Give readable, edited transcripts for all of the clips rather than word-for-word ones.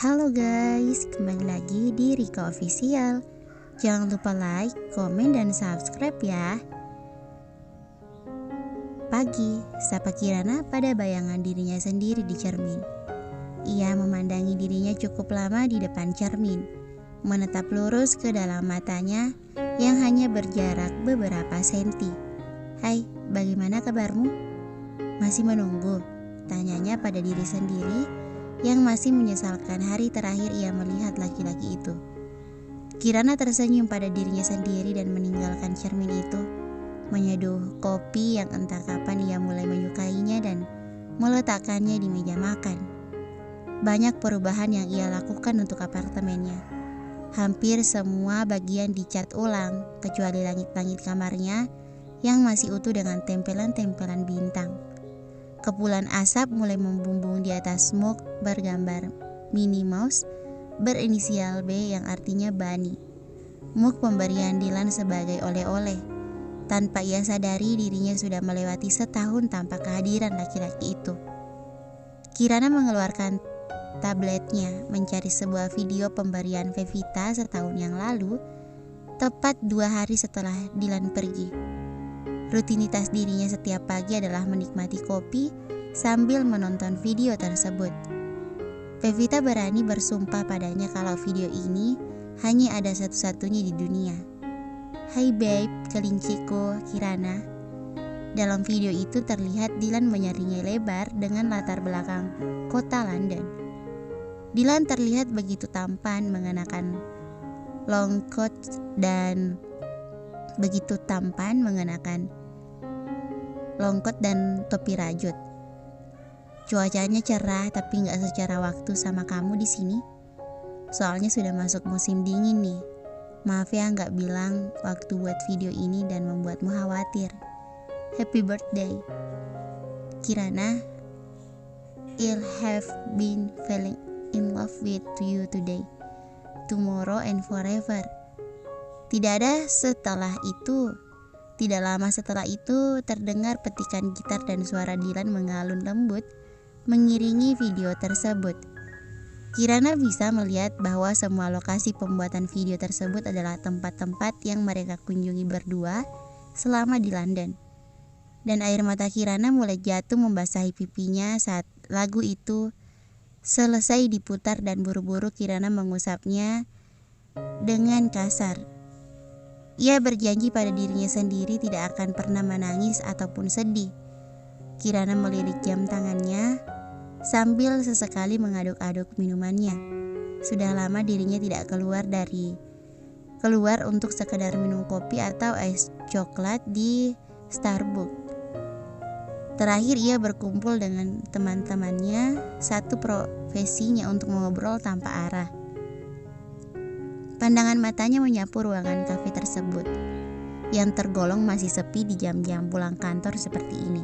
Halo guys, kembali lagi di Rika Official. Jangan lupa like, komen, dan subscribe ya. Pagi, sapa Kirana pada bayangan dirinya sendiri di cermin. Ia memandangi dirinya cukup lama di depan cermin, menatap lurus ke dalam matanya yang hanya berjarak beberapa senti. Hai, bagaimana kabarmu? Masih menunggu? Tanyanya pada diri sendiri yang masih menyesalkan hari terakhir ia melihat laki-laki itu. Kirana tersenyum pada dirinya sendiri dan meninggalkan cermin itu, menyeduh kopi yang entah kapan ia mulai menyukainya dan meletakkannya di meja makan. Banyak perubahan yang ia lakukan untuk apartemennya. Hampir semua bagian dicat ulang, kecuali langit-langit kamarnya yang masih utuh dengan tempelan-tempelan bintang. Kepulan asap mulai membumbung di atas mug bergambar Minnie Mouse berinisial B yang artinya Bunny. Mug pemberian Dylan sebagai oleh-oleh. Tanpa ia sadari dirinya sudah melewati setahun tanpa kehadiran laki-laki itu. Kirana mengeluarkan tabletnya mencari sebuah video pemberian Pevita setahun yang lalu, tepat 2 hari setelah Dylan pergi. Rutinitas dirinya setiap pagi adalah menikmati kopi sambil menonton video tersebut. Pevita berani bersumpah padanya kalau video ini hanya ada satu-satunya di dunia. Hai babe, kelinciku, Kirana. Dalam video itu terlihat Dylan menyeringai lebar dengan latar belakang kota London. Dylan terlihat begitu tampan mengenakan long coat dan topi rajut. Cuacanya cerah tapi nggak secara waktu sama kamu di sini. Soalnya sudah masuk musim dingin nih. Maaf ya nggak bilang waktu buat video ini dan membuatmu khawatir. Happy birthday, Kirana. I'll have been falling in love with you today, tomorrow and forever. Tidak lama setelah itu terdengar petikan gitar dan suara Dylan mengalun lembut mengiringi video tersebut. Kirana bisa melihat bahwa semua lokasi pembuatan video tersebut adalah tempat-tempat yang mereka kunjungi berdua selama di London. Dan air mata Kirana mulai jatuh membasahi pipinya saat lagu itu selesai diputar dan buru-buru Kirana mengusapnya dengan kasar. Ia berjanji pada dirinya sendiri tidak akan pernah menangis ataupun sedih. Kirana melirik jam tangannya sambil sesekali mengaduk-aduk minumannya. Sudah lama dirinya tidak keluar untuk sekedar minum kopi atau es coklat di Starbucks. Terakhir ia berkumpul dengan teman-temannya, satu profesinya untuk mengobrol tanpa arah. Pandangan matanya menyapu ruangan kafe tersebut yang tergolong masih sepi di jam-jam pulang kantor seperti ini.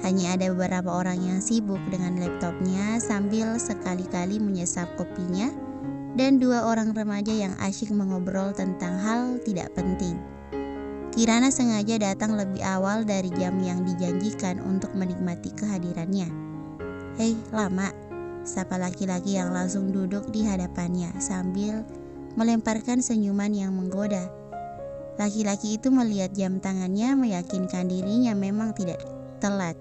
Hanya ada beberapa orang yang sibuk dengan laptopnya sambil sekali-kali menyesap kopinya dan 2 orang remaja yang asyik mengobrol tentang hal tidak penting. Kirana sengaja datang lebih awal dari jam yang dijanjikan untuk menikmati kehadirannya. Hei, lama, sapa laki-laki yang langsung duduk di hadapannya sambil melemparkan senyuman yang menggoda. Laki-laki itu melihat jam tangannya meyakinkan dirinya memang tidak telat.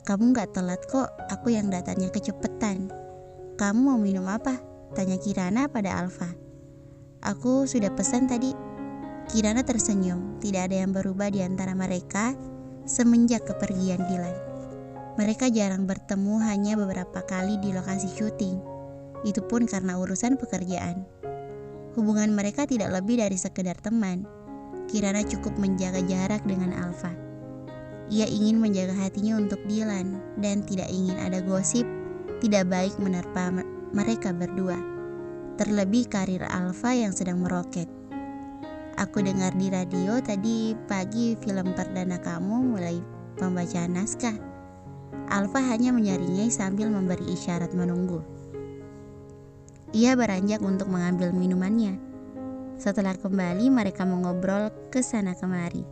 Kamu gak telat kok, aku yang datangnya kecepetan. Kamu mau minum apa? Tanya Kirana pada Alfa. Aku sudah pesan tadi. Kirana tersenyum, tidak ada yang berubah di antara mereka semenjak kepergian Dylan. Mereka jarang bertemu, hanya beberapa kali di lokasi syuting. Itu pun karena urusan pekerjaan. Hubungan mereka tidak lebih dari sekedar teman. Kirana cukup menjaga jarak dengan Alfa. Ia ingin menjaga hatinya untuk Dylan dan tidak ingin ada gosip tidak baik menerpa mereka berdua. Terlebih karir Alfa yang sedang meroket. Aku dengar di radio tadi pagi film perdana kamu mulai pembacaan naskah. Alfa hanya menyeringai sambil memberi isyarat menunggu. Ia beranjak untuk mengambil minumannya. Setelah kembali, mereka mengobrol ke sana kemari.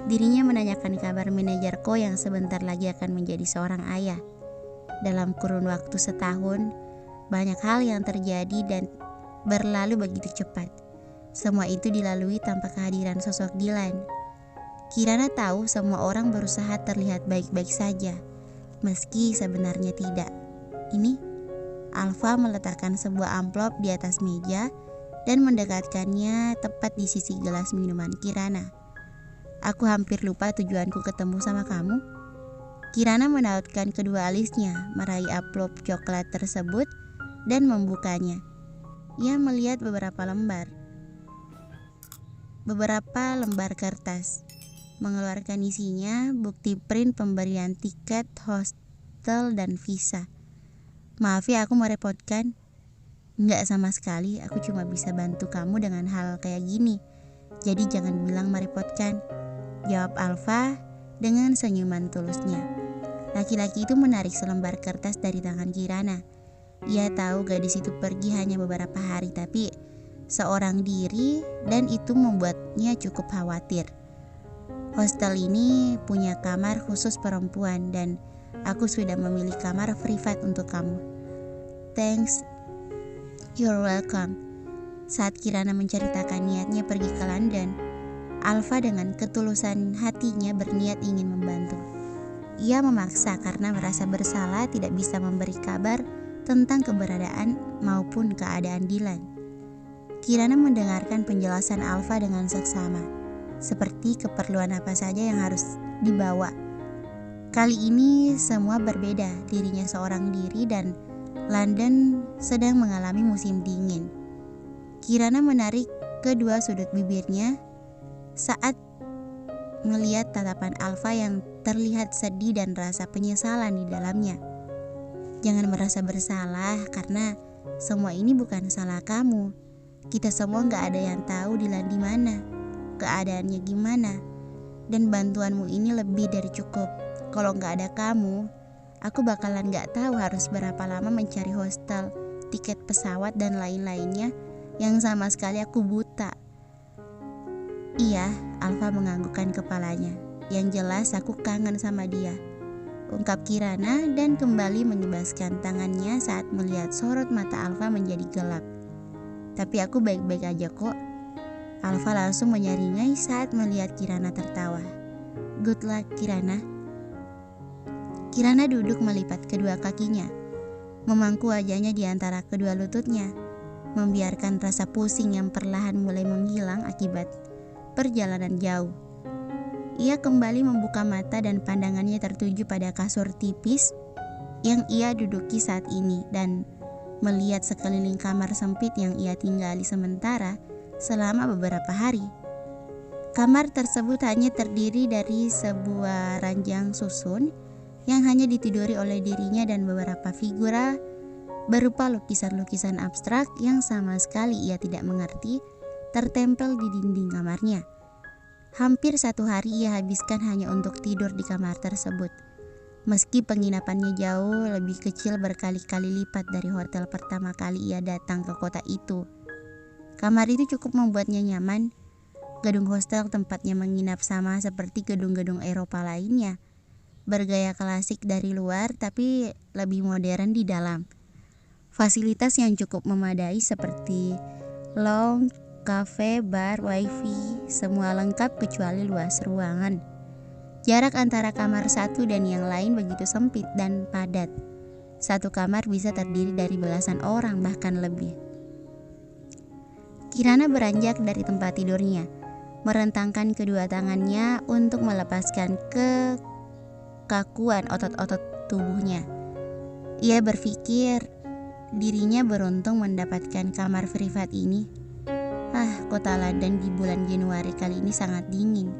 Dirinya menanyakan kabar manajer Ko yang sebentar lagi akan menjadi seorang ayah. Dalam kurun waktu setahun, Banyak hal yang terjadi dan berlalu begitu cepat. Semua itu dilalui tanpa kehadiran sosok Dilan. Kirana tahu semua orang berusaha terlihat baik-baik saja, meski sebenarnya tidak. Ini, Alfa meletakkan sebuah amplop di atas meja dan mendekatkannya tepat di sisi gelas minuman Kirana. Aku hampir lupa tujuanku ketemu sama kamu. Kirana menautkan kedua alisnya, meraih amplop coklat tersebut dan membukanya. Ia melihat beberapa lembar kertas. Mengeluarkan isinya, bukti print pemberian tiket, hostel, dan visa. Maaf ya aku merepotkan. Enggak sama sekali, aku cuma bisa bantu kamu dengan hal kayak gini. Jadi jangan bilang merepotkan, jawab Alfa dengan senyuman tulusnya. Laki-laki itu menarik selembar kertas dari tangan Kirana. Ia tahu gadis itu pergi hanya beberapa hari, tapi seorang diri, dan itu membuatnya cukup khawatir. Hostel ini punya kamar khusus perempuan dan aku sudah memilih kamar privat untuk kamu. Thanks, you're welcome. Saat Kirana menceritakan niatnya pergi ke London, Alfa dengan ketulusan hatinya berniat ingin membantu. Ia memaksa karena merasa bersalah tidak bisa memberi kabar tentang keberadaan maupun keadaan Dilan. Kirana mendengarkan penjelasan Alfa dengan seksama, seperti keperluan apa saja yang harus dibawa. Kali ini semua berbeda, dirinya seorang diri dan London sedang mengalami musim dingin. Kirana menarik kedua sudut bibirnya saat melihat tatapan Alfa yang terlihat sedih dan rasa penyesalan di dalamnya. Jangan merasa bersalah karena semua ini bukan salah kamu. Kita semua gak ada yang tahu Dilan di mana, keadaannya gimana, dan bantuanmu ini lebih dari cukup. Kalau gak ada kamu, aku bakalan gak tahu harus berapa lama mencari hostel, tiket pesawat, dan lain-lainnya yang sama sekali aku buta. Iya, Alfa menganggukkan kepalanya. Yang jelas aku kangen sama dia, ungkap Kirana dan kembali menyebaskan tangannya saat melihat sorot mata Alfa menjadi gelap. Tapi aku baik-baik aja kok. Alfa langsung menyeringai saat melihat Kirana tertawa. Good luck Kirana. Kirana duduk melipat kedua kakinya, memangku wajahnya di antara kedua lututnya, membiarkan rasa pusing yang perlahan mulai menghilang akibat perjalanan jauh. Ia kembali membuka mata dan pandangannya tertuju pada kasur tipis yang ia duduki saat ini dan melihat sekeliling kamar sempit yang ia tinggali sementara selama beberapa hari. Kamar tersebut hanya terdiri dari sebuah ranjang susun yang hanya ditiduri oleh dirinya dan beberapa figura berupa lukisan-lukisan abstrak yang sama sekali ia tidak mengerti tertempel di dinding kamarnya. Hampir 1 hari ia habiskan hanya untuk tidur di kamar tersebut. Meski penginapannya jauh lebih kecil berkali-kali lipat dari hotel pertama kali ia datang ke kota itu. Kamar itu cukup membuatnya nyaman. Gedung hostel tempatnya menginap sama seperti gedung-gedung Eropa lainnya. Bergaya klasik dari luar tapi lebih modern di dalam. Fasilitas yang cukup memadai seperti lounge, kafe, bar, wifi, semua lengkap kecuali luas ruangan. Jarak antara kamar satu dan yang lain begitu sempit dan padat. Satu kamar bisa terdiri dari belasan orang bahkan lebih. Kirana beranjak dari tempat tidurnya, merentangkan kedua tangannya untuk melepaskan kekakuan otot-otot tubuhnya. Ia berpikir dirinya beruntung mendapatkan kamar privat ini. Kota London di bulan Januari kali ini sangat dingin.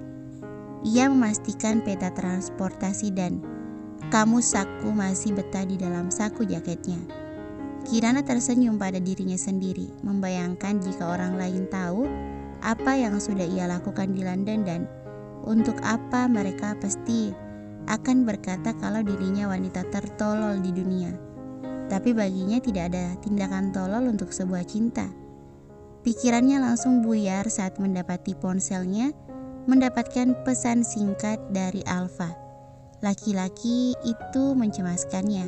Ia memastikan peta transportasi dan kamus saku masih betah di dalam saku jaketnya. Kirana tersenyum pada dirinya sendiri, membayangkan jika orang lain tahu apa yang sudah ia lakukan di London dan untuk apa mereka pasti akan berkata kalau dirinya wanita tertolol di dunia. Tapi baginya tidak ada tindakan tolol untuk sebuah cinta. Pikirannya langsung buyar saat mendapati ponselnya mendapatkan pesan singkat dari Alfa. Laki-laki itu mencemaskannya.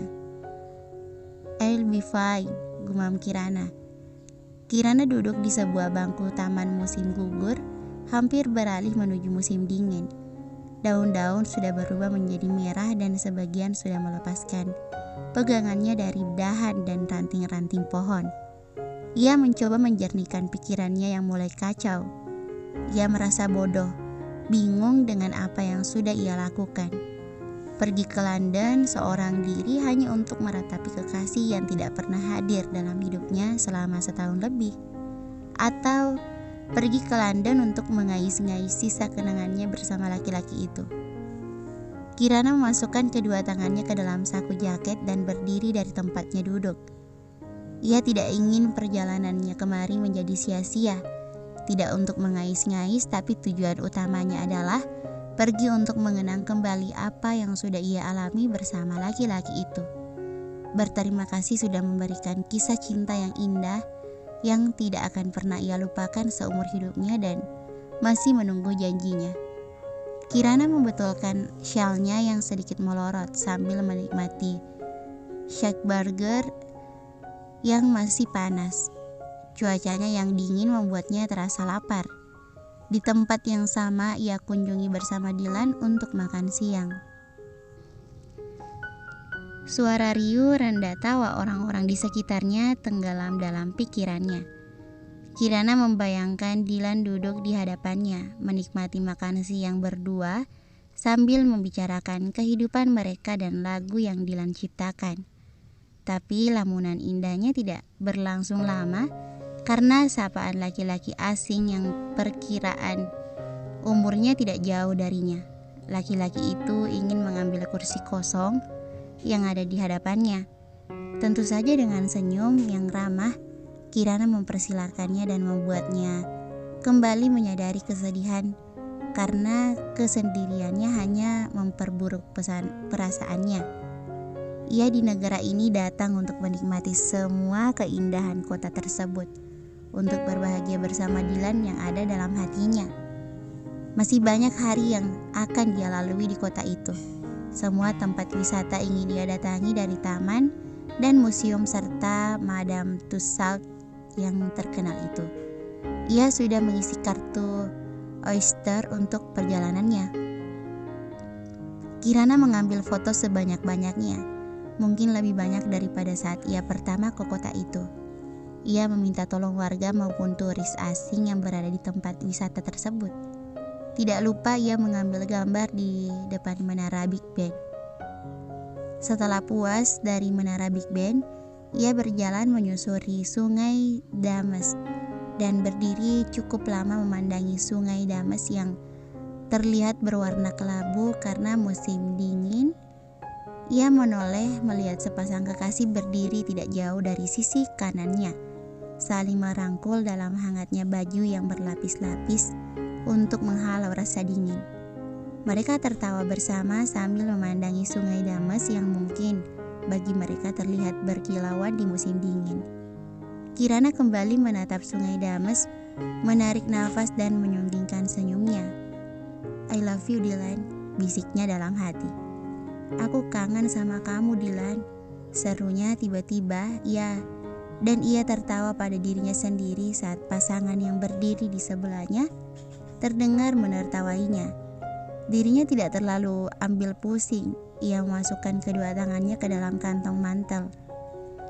I'll be fine, gumam Kirana. Kirana duduk di sebuah bangku taman musim gugur, hampir beralih menuju musim dingin. Daun-daun sudah berubah menjadi merah dan sebagian sudah melepaskan pegangannya dari dahan dan ranting-ranting pohon. Ia mencoba menjernihkan pikirannya yang mulai kacau. Ia merasa bodoh, bingung dengan apa yang sudah ia lakukan. Pergi ke London seorang diri hanya untuk meratapi kekasih yang tidak pernah hadir dalam hidupnya selama setahun lebih. Atau pergi ke London untuk mengais-ngais sisa kenangannya bersama laki-laki itu. Kirana memasukkan kedua tangannya ke dalam saku jaket dan berdiri dari tempatnya duduk. Ia tidak ingin perjalanannya kemari menjadi sia-sia. Tidak untuk mengais-ngais, tapi tujuan utamanya adalah pergi untuk mengenang kembali apa yang sudah ia alami bersama laki-laki itu. Berterima kasih sudah memberikan kisah cinta yang indah yang tidak akan pernah ia lupakan seumur hidupnya dan masih menunggu janjinya. Kirana membetulkan syalnya yang sedikit melorot sambil menikmati shake burger yang masih panas. Cuacanya yang dingin membuatnya terasa lapar. Di tempat yang sama ia kunjungi bersama Dylan untuk makan siang. Suara riuh rendah tawa orang-orang di sekitarnya tenggelam dalam pikirannya. Kirana membayangkan Dylan duduk di hadapannya, menikmati makan siang berdua sambil membicarakan kehidupan mereka dan lagu yang Dylan ciptakan. Tapi lamunan indahnya tidak berlangsung lama karena sapaan laki-laki asing yang perkiraan umurnya tidak jauh darinya. Laki-laki itu ingin mengambil kursi kosong yang ada di hadapannya. Tentu saja dengan senyum yang ramah, Kirana mempersilakannya dan membuatnya kembali menyadari kesedihan karena kesendiriannya hanya memperburuk perasaannya. Ia di negara ini datang untuk menikmati semua keindahan kota tersebut, untuk berbahagia bersama Dylan yang ada dalam hatinya. Masih banyak hari yang akan dia lalui di kota itu. Semua tempat wisata ingin dia datangi, dari taman dan museum serta Madame Tussauds yang terkenal itu. Ia sudah mengisi kartu Oyster untuk perjalanannya. Kirana mengambil foto sebanyak-banyaknya, mungkin lebih banyak daripada saat ia pertama ke kota itu. Ia meminta tolong warga maupun turis asing yang berada di tempat wisata tersebut. Tidak lupa ia mengambil gambar di depan menara Big Ben. Setelah puas dari menara Big Ben, ia berjalan menyusuri sungai Dames dan berdiri cukup lama memandangi sungai Dames yang terlihat berwarna kelabu karena musim dingin. Ia menoleh melihat sepasang kekasih berdiri tidak jauh dari sisi kanannya, saling merangkul dalam hangatnya baju yang berlapis-lapis untuk menghalau rasa dingin. Mereka tertawa bersama sambil memandangi sungai Dames yang mungkin bagi mereka terlihat berkilauan di musim dingin. Kirana kembali menatap sungai Dames, menarik nafas dan menyunggingkan senyumnya. "I love you, Dylan," bisiknya dalam hati. "Aku kangen sama kamu, Dylan," serunya tiba-tiba. Dan ia tertawa pada dirinya sendiri saat pasangan yang berdiri di sebelahnya terdengar menertawainya. Dirinya tidak terlalu ambil pusing. Ia memasukkan kedua tangannya ke dalam kantong mantel,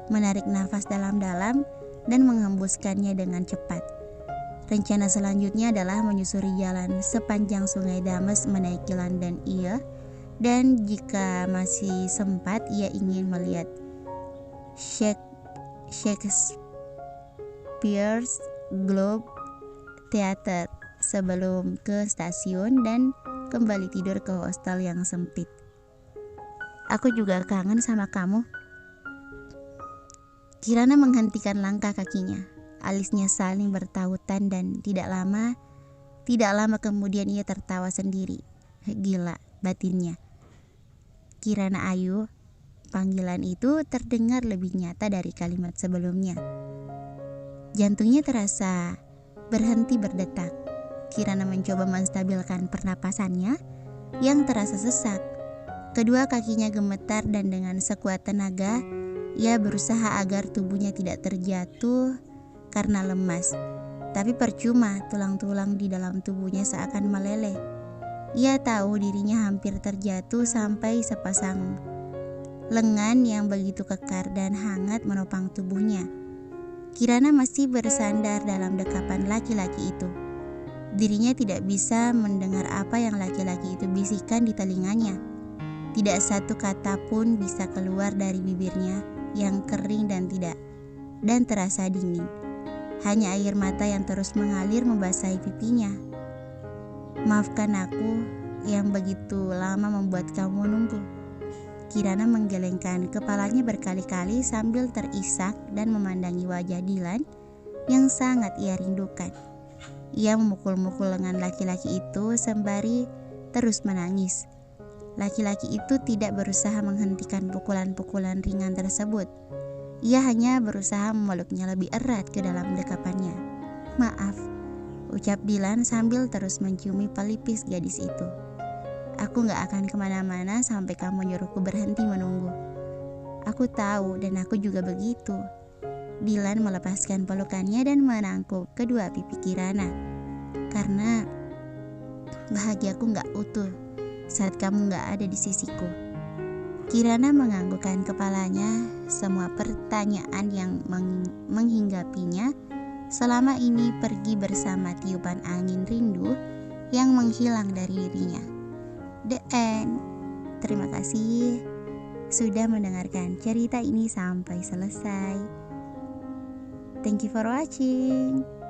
menarik nafas dalam-dalam dan menghembuskannya dengan cepat. Rencana selanjutnya adalah menyusuri jalan sepanjang sungai Dames menaiki London Eye, dan jika masih sempat ia ingin melihat Shakespeare's Globe Theatre sebelum ke stasiun dan kembali tidur ke hostel yang sempit. "Aku juga kangen sama kamu." Kirana menghentikan langkah kakinya. Alisnya saling bertautan dan tidak lama kemudian ia tertawa sendiri. Gila, batinnya. "Kirana Ayu." Panggilan itu terdengar lebih nyata dari kalimat sebelumnya. Jantungnya terasa berhenti berdetak. Kirana mencoba menstabilkan pernapasannya yang terasa sesak. Kedua kakinya gemetar dan dengan sekuat tenaga Ia berusaha agar tubuhnya tidak terjatuh karena lemas. Tapi percuma, tulang-tulang di dalam tubuhnya seakan meleleh. Ia tahu dirinya hampir terjatuh sampai sepasang lengan yang begitu kekar dan hangat menopang tubuhnya. Kirana masih bersandar dalam dekapan laki-laki itu. Dirinya tidak bisa mendengar apa yang laki-laki itu bisikkan di telinganya. Tidak satu kata pun bisa keluar dari bibirnya yang kering dan terasa dingin. Hanya air mata yang terus mengalir membasahi pipinya. Maafkan aku yang begitu lama membuat kamu menunggu. Kirana menggelengkan kepalanya berkali-kali sambil terisak dan memandangi wajah Dylan yang sangat ia rindukan. Ia memukul-mukul lengan laki-laki itu sembari terus menangis. Laki-laki itu tidak berusaha menghentikan pukulan-pukulan ringan tersebut. Ia hanya berusaha memeluknya lebih erat ke dalam dekapannya. "Maaf," ucap Dylan sambil terus menciumi pelipis gadis itu. "Aku gak akan kemana-mana sampai kamu nyuruhku berhenti menunggu." "Aku tahu dan aku juga begitu." Dylan melepaskan pelukannya dan menangkuk kedua pipi Kirana. "Karena bahagiaku gak utuh saat kamu gak ada di sisiku." Kirana menganggukkan kepalanya. Semua pertanyaan yang menghinggapinya selama ini pergi bersama tiupan angin rindu yang menghilang dari dirinya. The end. Terima kasih sudah mendengarkan cerita ini sampai selesai. Thank you for watching.